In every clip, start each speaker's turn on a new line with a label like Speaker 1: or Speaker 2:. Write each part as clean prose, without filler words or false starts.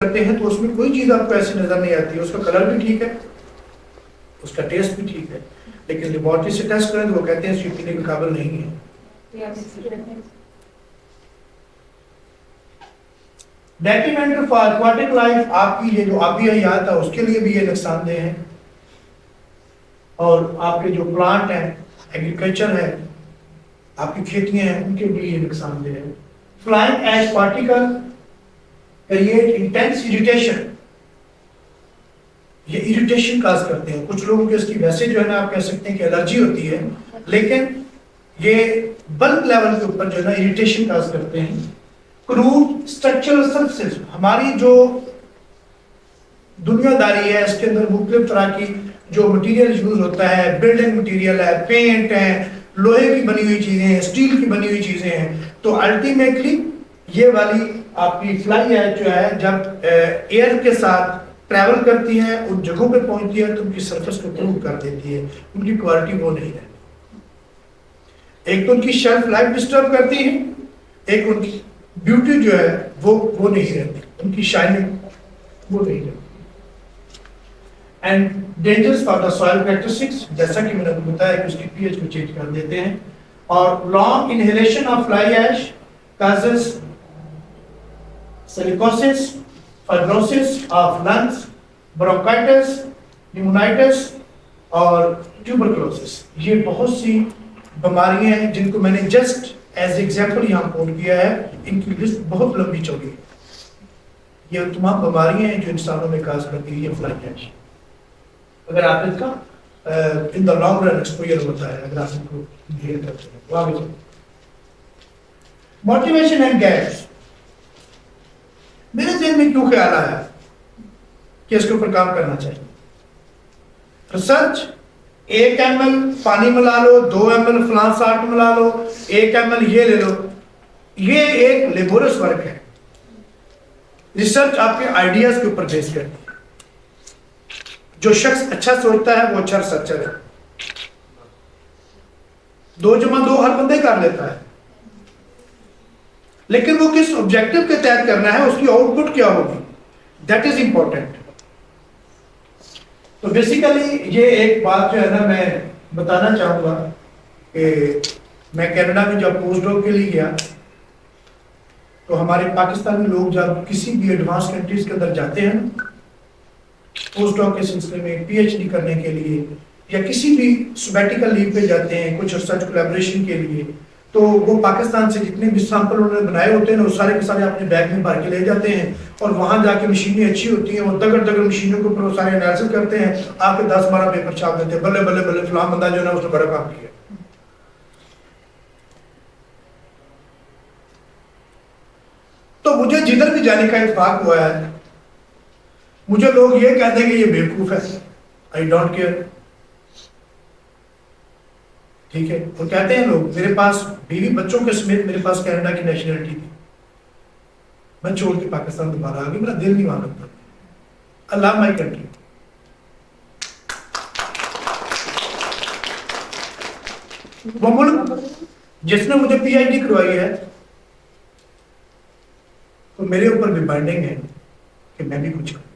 Speaker 1: کرتے ہیں تو اس میں کوئی چیز آپ کو ایسی نظر نہیں آتی ہے، اس کا کلر بھی ٹھیک ہے، اس کا ٹیسٹ بھی ٹھیک ہے، لیکن لیبارٹری سے ٹیسٹ کریں تو وہ کہتے ہیں اس کی پینے کے قابل نہیں ہے۔ ڈیٹریمنٹ فار ایکواٹک لائف، آپ کی یہ جو آبی حیات ہے اس کے لیے بھی یہ نقصان دہ ہے، اور آپ کے جو پلانٹ ہیں، ایگریکلچر ہے، آپ کی کھیتیاں ہیں، ان کے لیے یہ نقصان دہ ہے۔ فلائنگ ایش پارٹیکل کریٹ انٹینس اریٹیشن، یہ اریٹیشن کاز کرتے ہیں، کچھ لوگوں کے اس کی ویسے جو ہے نا آپ کہہ سکتے ہیں کہ الرجی ہوتی ہے، لیکن یہ بلک لیول کے اوپر جو ہے نا اریٹیشن کاز کرتے ہیں۔ کروڈ اسٹرکچرل سرفیسز، ہماری جو دنیا داری ہے اس کے اندر مختلف طرح کی جو مٹیریل یوز ہوتا ہے، بلڈنگ مٹیریل ہے، پینٹ ہے، لوہے کی بنی ہوئی چیزیں ہیں، اسٹیل کی بنی ہوئی چیزیں ہیں، تو الٹیمیٹلی یہ والی آپ کی فلائی ایش جو ہے جب ایئر کے ساتھ ٹریول کرتی ہیں، ان جگہوں پہ پہنچتی ہے تو ان کی سرفیس کو کروڈ کر دیتی ہے، ان کی کوالٹی وہ نہیں رہتی۔ ایک تو ان کی شیلف لائف ڈسٹرب کرتی ہے، ایک ان کی بیوٹی جو ہے وہ نہیں رہتی، ان کی شائننگ وہ نہیں رہتی۔ And dangerous for the soil characteristics, جیسا کہ میں نے بتایا کہ اس کی پی ایچ کو چینج کر دیتے ہیں، اور long inhalation of fly ash causes silicosis, fibrosis of lungs, bronchitis, pneumonitis اور ٹیوبرکلوسس۔ یہ بہت سی بیماریاں ہیں جن کو میں نے جسٹ ایز ایگزامپل یہاں کوٹ کیا ہے، ان کی لسٹ بہت لمبی چوڑی ہے۔ یہ تمام بیماریاں ہیں جو انسانوں میں کاز کرتی ہے یہ فلائی ایش، اگر آپ اس کا ان دا لانگ رن ایکسپوجر ہوتا ہے، اگر آپ ان کو انہیل کرتے ہیں تو آگے چلیں۔ موٹیویشن اینڈ گیپس، میرے ذہن میں کیوں خیال آیا کہ اس کے اوپر کام کرنا چاہیے؟ ریسرچ، 1 ml پانی ملا لو، 2 ml فلاں سالٹ ملا لو، 1 ml یہ لے لو، یہ ایک لیبورس ورک ہے۔ ریسرچ آپ کے آئیڈیاز کے اوپر بیس کرتی ہے، جو شخص اچھا سوچتا ہے وہ اچھا ریسرچر ہے۔ 2 × 2 ہر بندے کر لیتا ہے، لیکن وہ کس آبجیکٹو کے تحت کرنا ہے، اس کی آؤٹ پٹ کیا ہوگی، دیٹ از امپورٹنٹ۔ تو بیسیکلی یہ ایک بات جو ہے نا میں بتانا چاہوں گا کہ میں کینیڈا میں جب پوسٹ ڈاک کے لیے گیا تو ہمارے پاکستانی لوگ جب کسی بھی ایڈوانس کنٹریز کے اندر جاتے ہیں پوسٹ ڈاک کے سلسلے میں، پی ایچ ڈی کرنے کے لیے یا کسی بھی سبیٹیکل لیو پہ جاتے ہیں کچھ ریسرچ کولیبریشن کے لیے، تو وہ پاکستان سے جتنے بھی سیمپل انہوں نے بنائے ہوتے ہیں وہ سارے کے سارے اپنے بیگ میں بھر کے لے جاتے ہیں، اور وہاں جا کے مشینیں اچھی ہوتی ہیں، وہ دگڑ دگڑ مشینوں کے اوپر وہ سارے انالیسس کرتے ہیں، آپ کے 10-12 پیپر چھاپ دیتے ہیں، بلے بلے بلے فلاں بندہ جو ہے نا اس نے بڑا کام کیا۔ تو مجھے جدھر بھی جانے کا اتفاق ہوا ہے مجھے لوگ یہ کہتے ہیں کہ یہ بیوقوف ہے، آئی ڈونٹ کیئر، ٹھیک ہے۔ وہ کہتے ہیں لوگ، میرے پاس بیوی بچوں کے سمیت میرے پاس کینیڈا کی نیشنلٹی تھی، میں چھوڑ کے پاکستان دوبارہ آ گیا، میرا دل نہیں مانتا، اللہ مائی کنٹری۔ وہ ملک جس نے مجھے پی ایچ ڈی کروائی ہے تو میرے اوپر بھی بائنڈنگ ہے کہ میں بھی کچھ کروں،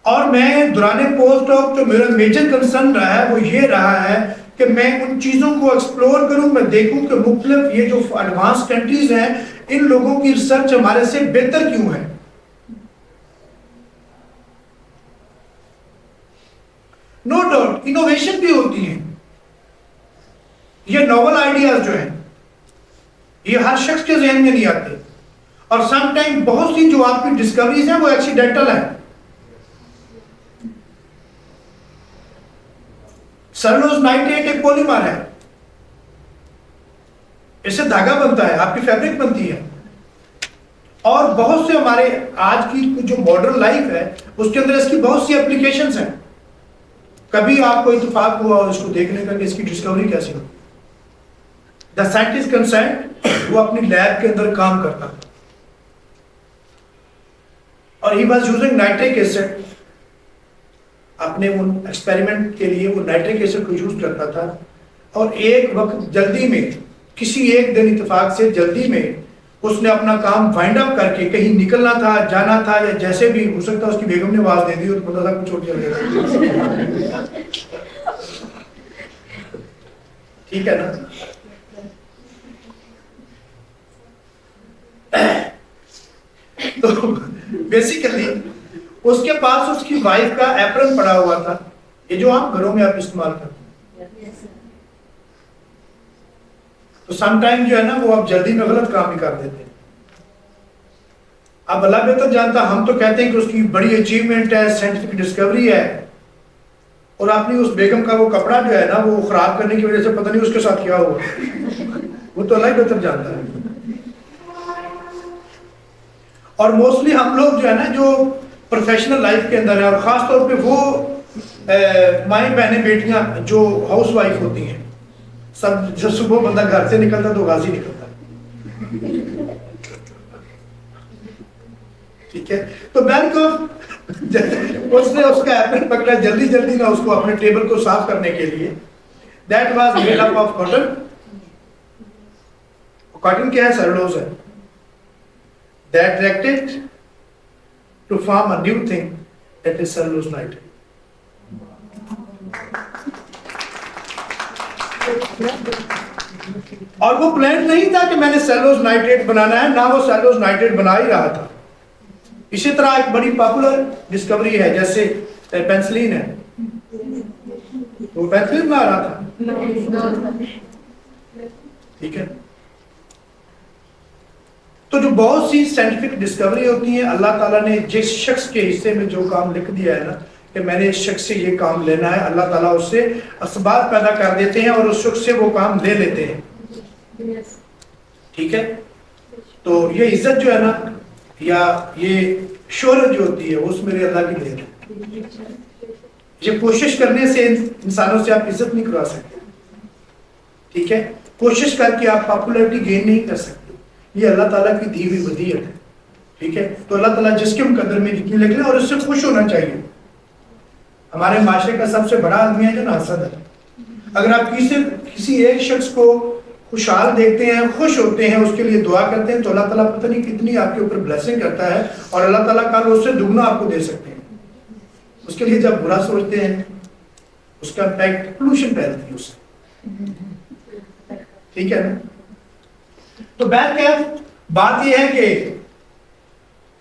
Speaker 1: اور میں دوران پوسٹ ڈاک جو میرا میجر کنسرن رہا ہے وہ یہ رہا ہے کہ میں ان چیزوں کو ایکسپلور کروں، میں دیکھوں کہ مختلف یہ جو ایڈوانس کنٹریز ہیں ان لوگوں کی ریسرچ ہمارے سے بہتر کیوں ہے۔ نو ڈاؤٹ انوویشن بھی ہوتی ہے، یہ نوول آئیڈیاز جو ہیں یہ ہر شخص کے ذہن میں نہیں آتے، اور سم ٹائم بہت سی جو آپ کی ڈسکوریز ہیں وہ ایکسیڈنٹل ہیں۔ سیلولوز نائٹریٹ ایک پولیمر ہے، اس سے دھاگا بنتا ہے، آپ کی فیبرک بنتی ہے، اور بہت سے ہمارے آج کی جو ماڈرن لائف ہے اس کے اندر اس کی بہت سی اپلیکیشنز ہیں۔ کبھی آپ کو اتفاق ہوا اس کو دیکھنے کا کہ اس کی ڈسکوری کیسی ہوتی؟ دا سائنٹسٹ کنسرنڈ وہ اپنی لیب کے اندر کام کرتا تھا، اور he was using nitric acid, اپنے وہ ایکسپیریمنٹ کے لیے وہ نائٹرک ایسڈ کو یوز کرتا تھا، اور ایک وقت جلدی میں کسی ایک دن اتفاق سے جلدی میں اس نے اپنا کام وائنڈ اپ کر کے کہیں نکلنا تھا، جانا تھا، یا جیسے بھی ہو سکتا اس کی بیگم نے آواز دے دی تو پتہ تھا کچھ اور چل گیا. ٹھیک ہے نا. تو بیسیکلی اس کے پاس اس کی وائف کا ایپرن پڑا ہوا تھا، یہ جو آپ گھروں میں آپ استعمال کرتے ہیں. تو سم ٹائم جو ہے نا وہ آپ جلدی میں غلط کام ہی کر دیتے ہیں. اب اللہ بہتر جانتا، ہم تو کہتے ہیں کہ اس کی بڑی اچیومنٹ ہے، سائنٹیفک ڈسکوری ہے، اور آپ نے اس بیگم کا وہ کپڑا جو ہے نا وہ خراب کرنے کی وجہ سے پتہ نہیں اس کے ساتھ کیا ہوا، وہ تو اللہ بہتر جانتا ہے. اور موسٹلی ہم لوگ جو ہے نا جو پروفیشنل لائف کے اندر ہیں، اور خاص طور پہ وہ مائیں بہنیں بیٹیاں جو ہاؤس وائف ہوتی ہیں، سب جب صبح بندہ گھر سے نکلتا تو غازی نکلتا ہے. ٹھیک ہے. تو بینک اس نے اس کا ایپل پکڑا جلدی جلدی نہ اس کو اپنے ٹیبل کو صاف کرنے کے لیے. That was made up of cotton. Cotton کیا ہے؟ سیلولوز ہے. That reacted to form a new thing, that is cellulose nitrate. اور وہ پلان نہیں تھا کہ میں نے سیلولوز نائٹریٹ بنانا ہے، نہ وہ سیلولوز نائٹریٹ بنا ہی رہا تھا. اسی طرح ایک بڑی پاپولر ڈسکوری ہے جیسے پینسلین ہے، وہ پینسلین بنا رہا تھا. ٹھیک ہے. تو جو بہت سی سائنٹیفک ڈسکوری ہوتی ہیں، اللہ تعالیٰ نے جس شخص کے حصے میں جو کام لکھ دیا ہے نا کہ میں نے اس شخص سے یہ کام لینا ہے، اللہ تعالیٰ اس سے اسباب پیدا کر دیتے ہیں اور اس شخص سے وہ کام لے لیتے ہیں. ٹھیک ہے. تو یہ عزت جو ہے نا یا یہ شہرت جو ہوتی ہے وہ اس میرے اللہ کی دین ہے. یہ کوشش کرنے سے انسانوں سے آپ عزت نہیں کروا سکتے. ٹھیک ہے. کوشش کر کے آپ پاپولیرٹی گین نہیں کر سکتے. یہ اللہ تعالیٰ کی دی ہوئی ودیعت ہے. ٹھیک ہے. تو اللہ تعالیٰ جس کے مقدر میں جتنی لکھ لیں اور اس سے خوش ہونا چاہیے. ہمارے معاشرے کا سب سے بڑا آدمی ہے جو ناصد ہے. اگر آپ کسی ایک شخص کو خوشحال دیکھتے ہیں، خوش ہوتے ہیں، اس کے لیے دعا کرتے ہیں، تو اللہ تعالیٰ پتہ نہیں کتنی آپ کے اوپر بلیسنگ کرتا ہے، اور اللہ تعالیٰ کل اس سے دگنا آپ کو دے سکتے ہیں. اس کے لیے جب برا سوچتے ہیں اس کا امپیکٹ پولوشن پھیلتی ہے اس سے. ٹھیک ہے نا. تو بات یہ ہے کہ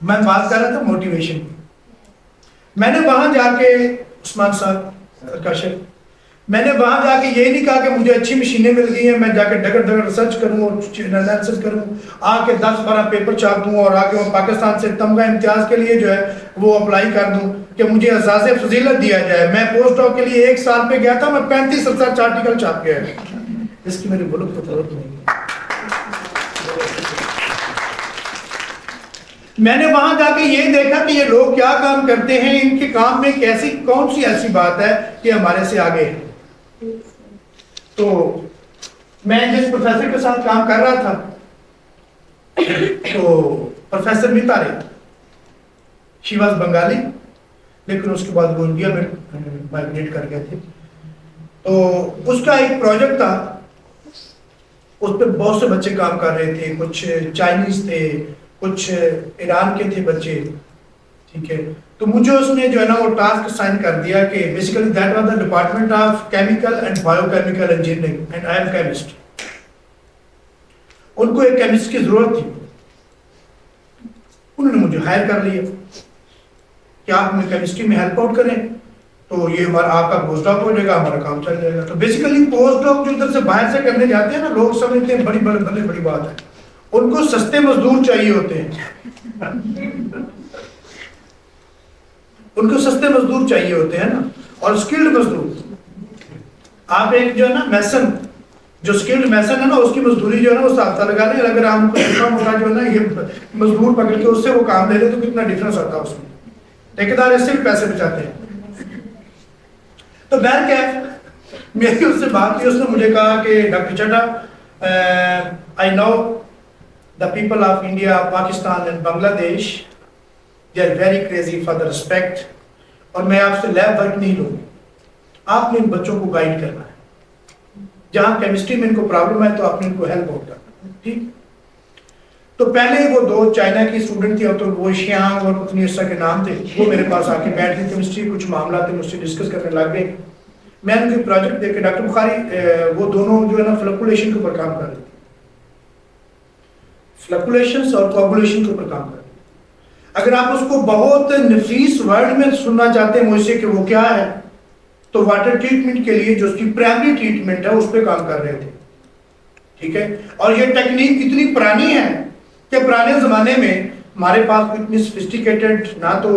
Speaker 1: میں بات کر رہا تھا موٹیویشن کی. میں نے وہاں جا کے عثمان صاحب کاشف، میں نے وہاں جا کے یہ نہیں کہا کہ مجھے اچھی مشینیں مل گئی ہیں، میں جا کے ڈگر ریسرچ کروں اور انالیسس کروں، آ کے 10-12 پیپر چھاپ دوں اور آ کے وہ پاکستان سے تمغہ امتیاز کے لیے جو ہے وہ اپلائی کر دوں کہ مجھے اعزاز فضیلت دیا جائے. میں پوسٹ ڈاک کے لیے 1 سال پہ گیا تھا، میں 35 ریسرچ آرٹیکل چھاپ کے آیا. اس کی میرے ملک کو ضرورت نہیں ہے. میں نے وہاں جا کے یہ دیکھا کہ یہ لوگ کیا کام کرتے ہیں، ان کے کام میں کون سی ایسی بات ہے کہ ہمارے سے آگے ہے. تو میں جس پروفیسر کے ساتھ کام کر رہا تھا تو پروفیسر میتا رے، شی واز بنگالی، لیکن اس کے بعد وہ انڈیا میں مائگریٹ کر گئے تھے. تو اس کا ایک پروجیکٹ تھا، اس پہ بہت سے بچے کام کر رہے تھے، کچھ چائنیز تھے، کچھ ایران کے تھے بچے. ٹھیک ہے. تو مجھے اس نے جو ہے نا وہ ٹاسک سائن کر دیا کہ basically that was the department of chemical and biochemical engineering and I'm chemist. ان کو ایک کیمسٹ کی ضرورت تھی، انہوں نے مجھے ہائر کر لیا کہ آپ ہمیں کیمسٹری میں ہیلپ آؤٹ کریں تو یہ ہمارا آپ کا پوسٹ ڈاک ہو جائے گا، ہمارا کام چل جائے گا. تو بیسیکلی پوسٹ ڈاک جو ادھر سے باہر سے کرنے جاتے ہیں نا، لوگ سمجھتے ہیں بڑی بات ہے. ان کو سستے مزدور چاہیے ہوتے ہیں، ان کو سستے مزدور چاہیے ہوتے ہیں نا، اور اسکلڈ مزدور. آپ ایک جو ہے نا میسن، جو اسکلڈ میسن ہے نا، اس کی مزدوری جو ہے نا وہ ساتھ لگا لیں. اگر ہم چھوٹا موٹا جو ہے نا یہ مزدور پکڑ کے اس سے وہ کام لے لیں تو کتنا ڈفرنس آتا ہے اس میں. ٹھیکیدار اس سے بھی پیسے بچاتے ہیں. تو بہر کیف میری اس سے بات کی، اس نے مجھے کہا کہ doctor Chadha, I know the people of India, Pakistan and Bangladesh, they are very crazy for the respect. اور میں آپ سے لیب ورک نہیں لوں، آپ نے ان بچوں کو گائیڈ کرنا ہے. جہاں کیمسٹری میں ان کو پرابلم ہے تو آپ نے ان کو ہیلپ آؤٹ کرنا ہے. ٹھیک. تو پہلے وہ 2 چائنا کی اسٹوڈنٹ تھی، اب تو وہ شیانگ اور پتنی عرصہ کے نام تھے، وہ میرے پاس آ کے بیٹھ گئی، کیمسٹری کچھ معاملات تھے، مجھ سے ڈسکس کرنے لگ گئے. میں نے ان کے پروجیکٹ دیکھے. ڈاکٹر بخاری وہ دونوں جو ہے نا فلکولیشن کے اوپر کام کر رہے تھے، فلکولیشنز اور کوگولیشن کے اوپر کام کر رہے تھے. اگر آپ اس کو بہت نفیس ورڈ میں سننا چاہتے ہیں مجھ سے کہ وہ کیا ہے، تو واٹر ٹریٹمنٹ کے لیے جو اس کی پرائمری ٹریٹمنٹ ہے اس پہ کام کر رہے تھے. ٹھیک ہے. اور یہ ٹیکنیک اتنی پرانی ہے کہ پرانے زمانے میں ہمارے پاس اتنی سفسٹیکیٹڈ نہ تو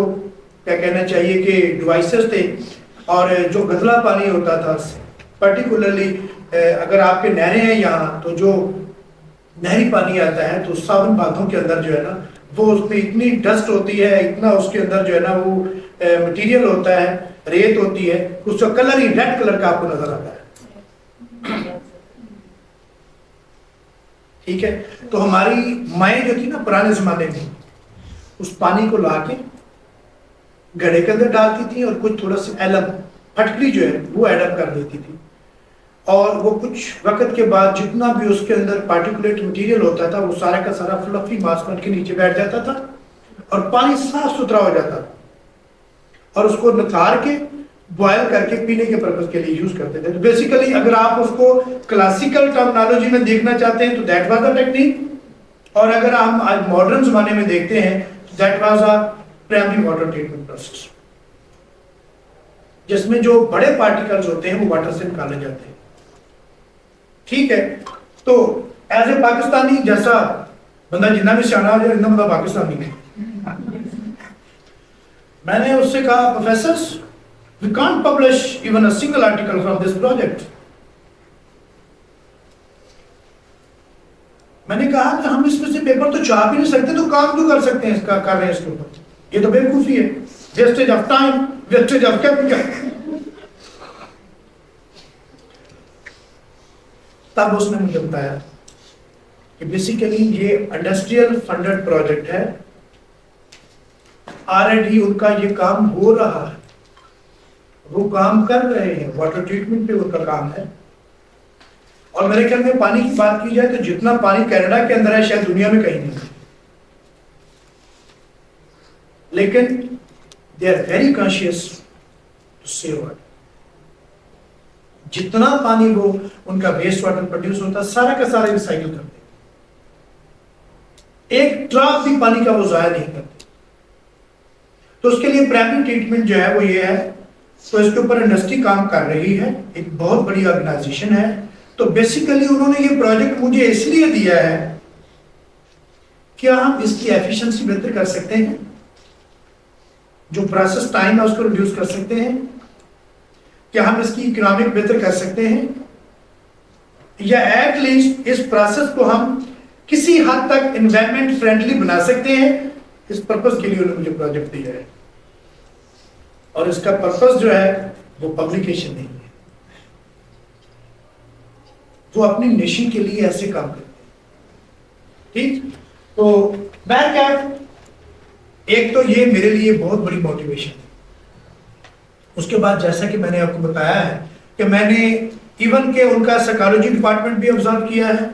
Speaker 1: کیا کہنا چاہیے کہ ڈیوائسز تھے، اور جو گدلا پانی ہوتا تھا پرٹیکولرلی اگر آپ کے نہریں ہیں یہاں تو جو نہری پانی آتا ہے تو ساون باتھوں کے اندر جو ہے نا وہ اس میں اتنی ڈسٹ ہوتی ہے، اتنا اس کے اندر جو ہے نا وہ مٹیریل ہوتا ہے، ریت ہوتی ہے، اس کا کلر ہی ریڈ کلر کا آپ کو نظر آتا ہے. ٹھیک ہے. تو ہماری مائیں جو تھی نا پرانے زمانے میں اس پانی کو لا کے گھڑے کے اندر ڈالتی تھی اور کچھ تھوڑا سا ایلم پھٹکری جو ہے وہ ایڈ اپ کر دیتی تھی، اور وہ کچھ وقت کے بعد جتنا بھی اس کے اندر پارٹیکولیٹ مٹیریل ہوتا تھا وہ سارا کا سارا فلفی ماس بن کے نیچے بیٹھ جاتا تھا اور پانی صاف ستھرا ہو جاتا تھا، اور اس کو نکھار کے بوائل کر کے پینے کے پرپز کے لیے یوز کرتے تھے. تو بیسیکلی اگر آپ اس کو کلاسیکل ٹرمنالوجی میں دیکھنا چاہتے ہیں تو دیٹ واز اے ٹیکنیک، اور اگر ہم آج ماڈرن زمانے میں دیکھتے ہیں that was a primary water treatment process, جس میں جو بڑے پارٹیکلز ہوتے ہیں وہ واٹر سے نکالے جاتے ہیں. ٹھیک ہے. تو ایز اے پاکستانی جیسا بندہ جتنا بھی سیاح ہو جائے اتنا بندہ پاکستانی ہے، میں نے اس سے کہا professors we can't publish even a single article from this project. میں نے کہا کہ ہم اس میں سے پیپر تو چھاپ ہی نہیں سکتے تو کام کیوں کر سکتے ہیں اس کا کر رہے ہیں اس کے اوپر، یہ تو بیوقوفی ہے، wastage of time, wastage of capital. تب اس نے مجھے بتایا کہ بیسیکلی یہ انڈسٹریل فنڈڈ پروجیکٹ ہے، آلریڈی ان کا یہ کام ہو رہا ہے، وہ کام کر رہے ہیں، واٹر ٹریٹمنٹ پہ ان کا کام ہے. اور میرے خیال میں پانی کی بات کی جائے تو جتنا پانی کینیڈا کے اندر ہے شاید دنیا میں کہیں نہیں، لیکن they are very conscious to save water. جتنا پانی وہ ان کا ویسٹ واٹر پروڈیوس ہوتا ہے سارا کا سارا ریسائکل کرتے ہیں، ایک ڈراپ بھی پانی کا وہ ضائع نہیں کرتے. تو اس کے لیے پرائمری ٹریٹمنٹ جو ہے وہ یہ ہے. تو اس کے اوپر انڈسٹری کام کر رہی ہے، ایک بہت بڑی آرگنائزیشن ہے. تو بیسیکلی انہوں نے یہ پروجیکٹ مجھے اس لیے دیا ہے کیا ہم اس کی ایفیشنسی بہتر کر سکتے ہیں، جو پروسیس ٹائم ہے اس کو ریڈیوس کر سکتے ہیں، کیا ہم اس کی اکنامک بہتر کر سکتے ہیں، یا ایٹ لیسٹ اس پروسیس کو ہم کسی حد تک انوائرمنٹ فرینڈلی بنا سکتے ہیں. اس پرپز کے لیے انہوں نے مجھے پروجیکٹ دیا ہے، اور اس کا پرپز جو ہے وہ پبلیکیشن نہیں ہے، وہ اپنی نیشن کے لیے ایسے کام کرتے ہیں. ٹھیک. تو ایک تو یہ میرے لیے بہت بڑی موٹیویشن ہے. اس کے بعد جیسا کہ میں نے آپ کو بتایا ہے کہ میں نے ایون کہ ان کا سائیکالوجی ڈپارٹمنٹ بھی آبزرو کیا ہے،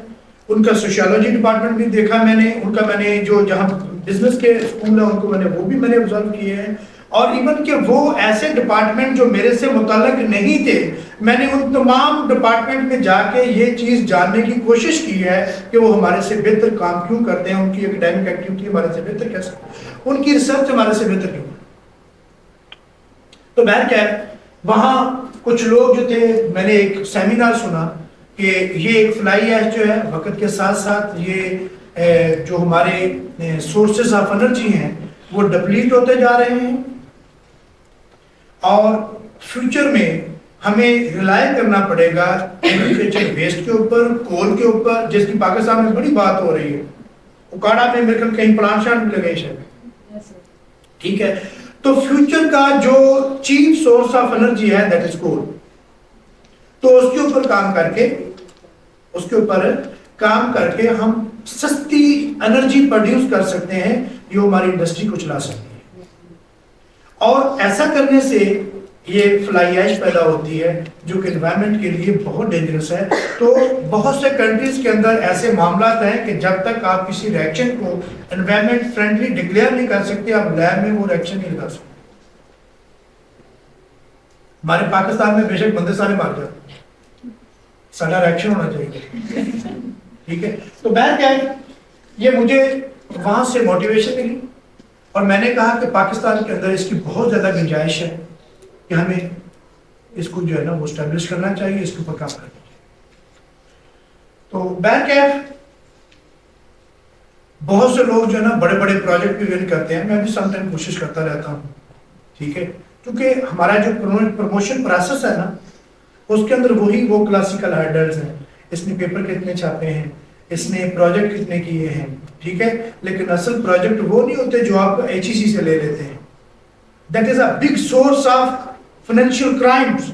Speaker 1: ان کا سوشیالوجی ڈپارٹمنٹ بھی دیکھا میں نے، ان کا میں نے جو جہاں بزنس کے اسکول ہیں ان کو میں نے وہ بھی میں نے آبزرو کیے ہیں، اور ایون کہ وہ ایسے ڈپارٹمنٹ جو میرے سے متعلق نہیں تھے میں نے ان تمام ڈپارٹمنٹ میں جا کے یہ چیز جاننے کی کوشش کی ہے کہ وہ ہمارے سے بہتر کام کیوں کرتے ہیں، ان کی اکیڈیمک ایکٹیویٹی ہمارے سے بہتر کیسے، ان کی ریسرچ ہمارے سے بہتر کیوں. تو میں کیا وہاں کچھ لوگ جو تھے میں نے ایک سیمینار سنا کہ یہ ایک فلائی ایش جو ہے وقت کے ساتھ ساتھ یہ جو ہمارے سورسز آف انرجی ہیں وہ ڈپلیٹ ہوتے جا رہے ہیں، اور فیوچر میں ہمیں ریلائی کرنا پڑے گا ایگریکلچر ویسٹ کے اوپر، کول کے اوپر، جس کی پاکستان میں بڑی بات ہو رہی ہے. اکاڑا میں میرے کہیں پلانٹ شانٹ بھی لگے شاید. ٹھیک ہے. تو فیوچر کا جو چیف سورس آف انرجی ہے دیٹ از کول. تو اس کے اوپر کام کر کے ہم سستی انرجی پروڈیوس کر سکتے ہیں جو ہماری انڈسٹری کو چلا سکتی ہے. اور ایسا کرنے سے یہ فلائی ایش پیدا ہوتی ہے جو کہ انوائرمنٹ کے لیے بہت ڈینجرس ہے. تو بہت سے کنٹریز کے اندر ایسے معاملات ہیں کہ جب تک آپ کسی ریئیکشن کو انوائرمنٹ فرینڈلی ڈکلیئر نہیں کر سکتے آپ لیب میں وہ ریئیکشن نہیں لگا سکتے. ہمارے پاکستان میں بے شک بندے سارے مار جاتے ہیں, سارا ریئیکشن ہونا چاہیے. ٹھیک ہے, تو بہر کیا ہے, یہ مجھے وہاں سے موٹیویشن ملی اور میں نے کہا کہ پاکستان کے اندر اس کی بہت زیادہ گنجائش ہے کہ ہمیں اس کو جو ہے نا وہ اسٹیبلش کرنا چاہیے, اس کے اوپر کام کرنا چاہیے. تو بہرکیف بہت سے لوگ جو ہے نا بڑے بڑے پروجیکٹ بھی ون کرتے ہیں, میں بھی سم ٹائم کوشش کرتا رہتا ہوں. ٹھیک ہے, کیونکہ ہمارا جو پروموشن پروسیس ہے نا اس کے اندر وہی وہ کلاسیکل ہرڈلز ہیں, اس نے پیپر کتنے چھاپے ہیں, اس نے پروجیکٹ کتنے کیے ہیں. ٹھیک ہے, لیکن اصل پروجیکٹ وہ نہیں ہوتے جو آپ HEC سے لے لیتے ہیں. That is a big source of financial crimes.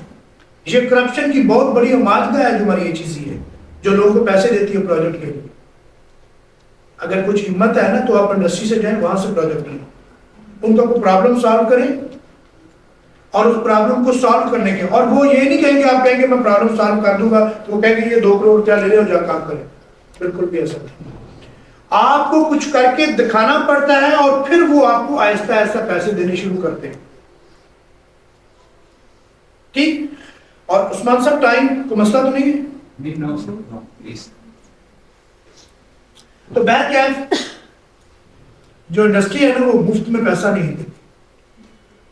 Speaker 1: یہ کرپشن کی بہت بڑی مادہ ہے جو ہماری HEC ہے, جو لوگوں کو پیسے دیتی ہے پروجیکٹ کے لیے. اگر کچھ ہمت ہے نا تو آپ انڈسٹری سے جائیں, وہاں سے پروجیکٹ لیں, ان کا کوئی پرابلم سالو کریں اور اس پرابلم کو سالو کرنے کے, اور وہ یہ نہیں کہیں گے آپ کہیں گے میں پرابلم سالو کر دوں گا تو وہ کہیں گے یہ 2 کروڑ روپیہ لے لے اور جا کام کریں. بالکل بھی ایسا نہیں. آپ کو کچھ کر کے دکھانا پڑتا ہے اور پھر وہ آپ کو آہستہ آہستہ پیسے دینے شروع کرتے ہیں. ٹھیک, اور عثمان صاحب ٹائم کو مسئلہ تو نہیں ہے؟ تو بہر کیا ہے, جو انڈسٹری ہے نا وہ مفت میں پیسہ نہیں دیتی.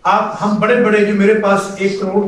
Speaker 1: آپ ہم بڑے بڑے جو میرے پاس 1 کروڑ